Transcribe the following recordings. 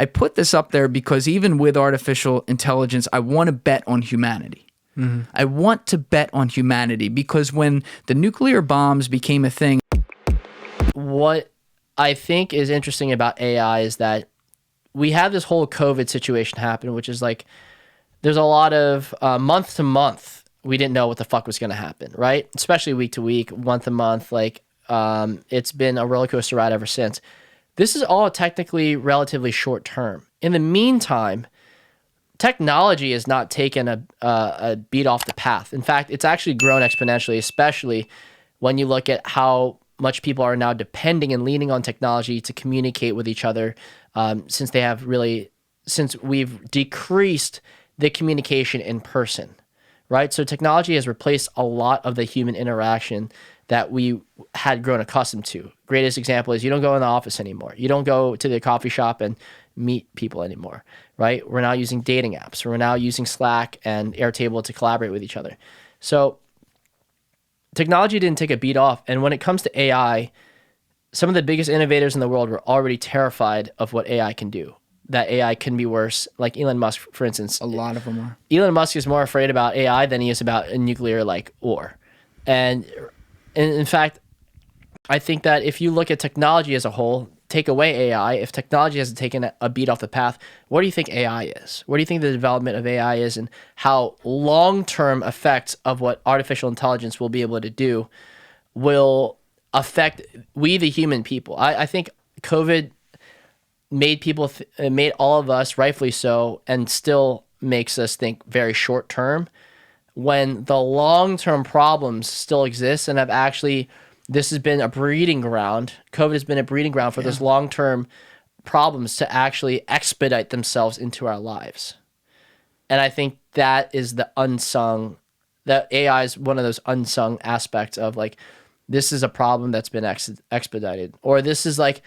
I put this up there because even with artificial intelligence, I want to bet on humanity. I want to bet on humanity because when the nuclear bombs became a thing. What I think is interesting about AI is that we have this whole COVID situation happen, which is like, there's a lot of month to month, we didn't know what the fuck was going to happen, right? Especially week to week, month to month, like it's been a roller coaster ride ever since. This is all technically relatively short term. In the meantime, technology has not taken a beat off the path. In fact, it's actually grown exponentially, especially when you look at how much people are now depending and leaning on technology to communicate with each other, since we've decreased the communication in person, right? So technology has replaced a lot of the human interaction that we had grown accustomed to. Greatest example is you don't go in the office anymore. You don't go to the coffee shop and meet people anymore, right? We're now using dating apps. We're now using Slack and Airtable to collaborate with each other. So technology didn't take a beat off. And when it comes to AI, some of the biggest innovators in the world were already terrified of what AI can do, that AI can be worse. Like Elon Musk, for instance. A lot of them are. Elon Musk is more afraid about AI than he is about a nuclear war. And in fact, I think that if you look at technology as a whole, take away AI, if technology hasn't taken a beat off the path, what do you think AI is? What do you think the development of AI is, and how long-term effects of what artificial intelligence will be able to do will affect we, the human people? I think COVID made all of us, rightfully so, and still makes us think very short-term, when the long-term problems still exist and have actually... This has been a breeding ground. COVID has been a breeding ground for those long-term problems to actually expedite themselves into our lives. And I think that is the unsung, that AI is one of those unsung aspects of like, this is a problem that's been expedited. Or this is like,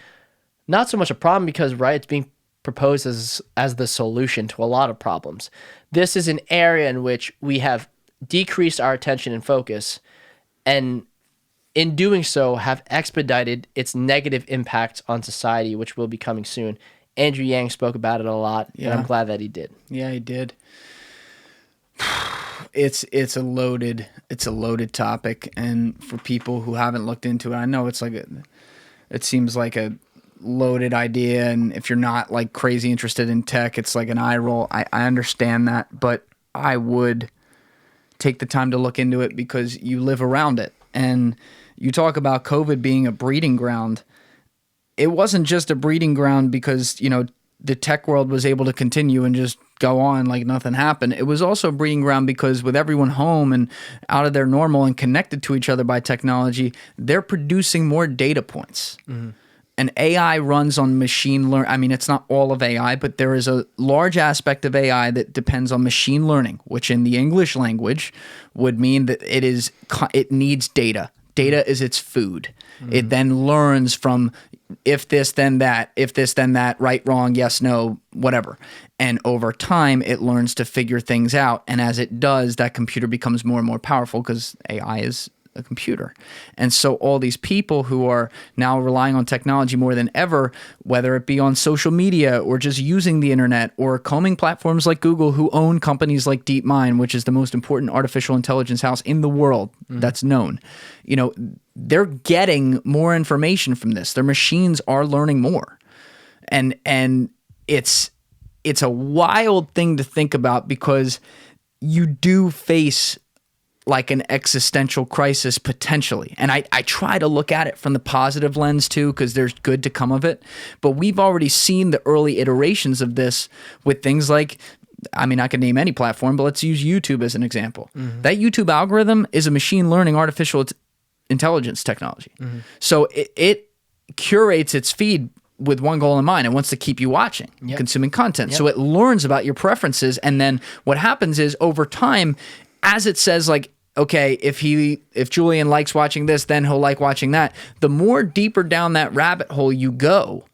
not so much a problem because, right, it's being proposed as the solution to a lot of problems. This is an area in which we have decreased our attention and focus, and in doing so, have expedited its negative impact on society, which will be coming soon. Andrew Yang spoke about it a lot, and I'm glad that he did. Yeah, he did. It's a loaded topic, and for people who haven't looked into it, I know it seems like a loaded idea, and if you're not like crazy interested in tech, it's like an eye roll. I understand that, but I would take the time to look into it because you live around it. And you talk about COVID being a breeding ground. It wasn't just a breeding ground because, the tech world was able to continue and just go on like nothing happened. It was also a breeding ground because with everyone home and out of their normal and connected to each other by technology, they're producing more data points. Mm-hmm. And AI runs on machine learning. I mean, it's not all of AI, but there is a large aspect of AI that depends on machine learning, which in the English language would mean that it needs data. Data is its food. Mm-hmm. It then learns from if this, then that, right, wrong, yes, no, whatever. And over time, it learns to figure things out. And as it does, that computer becomes more and more powerful because AI is a computer. And so all these people who are now relying on technology more than ever, whether it be on social media or just using the internet or combing platforms like Google, who own companies like DeepMind, which is the most important artificial intelligence house in the world that's known, they're getting more information from this. Their machines are learning more. And it's a wild thing to think about because you do face like an existential crisis potentially. And I try to look at it from the positive lens too, because there's good to come of it. But we've already seen the early iterations of this with things like, I mean, I could name any platform, but let's use YouTube as an example. Mm-hmm. That YouTube algorithm is a machine learning artificial intelligence technology. Mm-hmm. So it curates its feed with one goal in mind. It wants to keep you watching, consuming content. Yep. So it learns about your preferences. And then what happens is over time, as it says, like, okay, if Julian likes watching this, then he'll like watching that. The more deeper down that rabbit hole you go,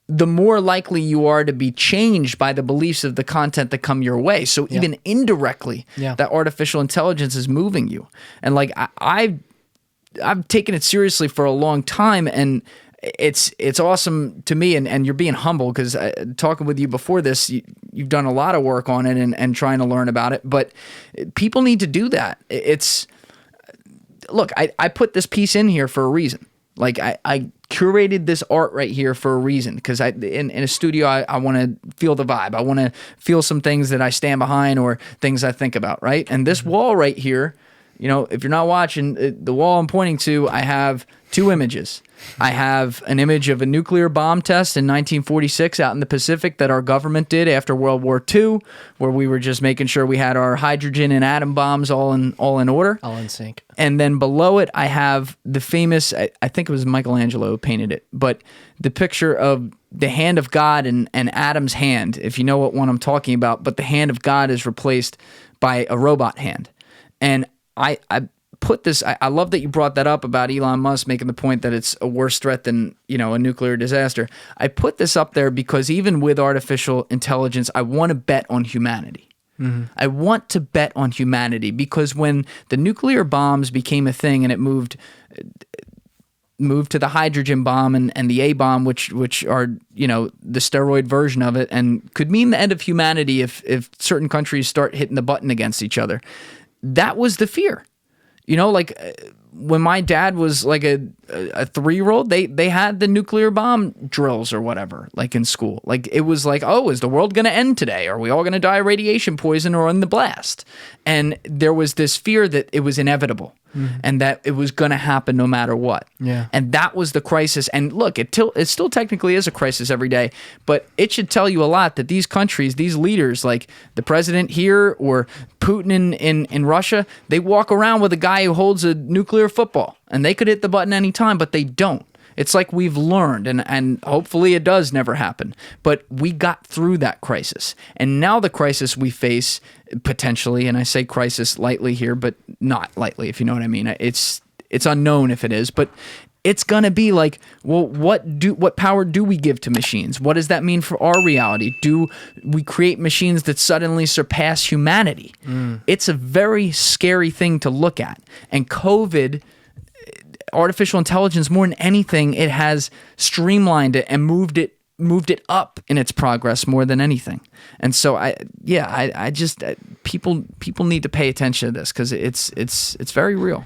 the more likely you are to be changed by the beliefs of the content that come your way. So even indirectly, that artificial intelligence is moving you. And like I've taken it seriously for a long time, and it's awesome to me, and you're being humble because talking with you before this, you've done a lot of work on it and trying to learn about it. But people need to do that. Look, I put this piece in here for a reason. Like I curated this art right here for a reason because in a studio I want to feel the vibe. I want to feel some things that I stand behind or things I think about, right? And this wall right here, you know, if you're not watching, the wall I'm pointing to, I have two images. I have an image of a nuclear bomb test in 1946 out in the Pacific that our government did after World War II, where we were just making sure we had our hydrogen and atom bombs all in order. All in sync. And then below it, I have the famous, I think it was Michelangelo who painted it, but the picture of the hand of God and Adam's hand, if you know what one I'm talking about, but the hand of God is replaced by a robot hand. And I put this, I love that you brought that up about Elon Musk making the point that it's a worse threat than, you know, a nuclear disaster. I put this up there because even with artificial intelligence, I want to bet on humanity. Mm-hmm. I want to bet on humanity because when the nuclear bombs became a thing and it moved to the hydrogen bomb and the A bomb, which are, you know, the steroid version of it and could mean the end of humanity if certain countries start hitting the button against each other. That was the fear. You know, like when my dad was like a 3-year-old, they had the nuclear bomb drills or whatever, like in school. Like it was like, oh, is the world going to end today? Are we all going to die of radiation poison or in the blast? And there was this fear that it was inevitable. Mm-hmm. And that it was going to happen no matter what. Yeah. And that was the crisis. And look, it still technically is a crisis every day, but it should tell you a lot that these countries, these leaders, like the president here or Putin in Russia, they walk around with a guy who holds a nuclear football and they could hit the button anytime, but they don't. It's like we've learned, and hopefully it does never happen. But we got through that crisis. And now the crisis we face, potentially, and I say crisis lightly here, but not lightly, if you know what I mean. It's unknown if it is, but it's going to be like, well, what power do we give to machines? What does that mean for our reality? Do we create machines that suddenly surpass humanity? It's a very scary thing to look at. And COVID, artificial intelligence, more than anything, it has streamlined it and moved it up in its progress more than anything. And so I just people need to pay attention to this because it's very real.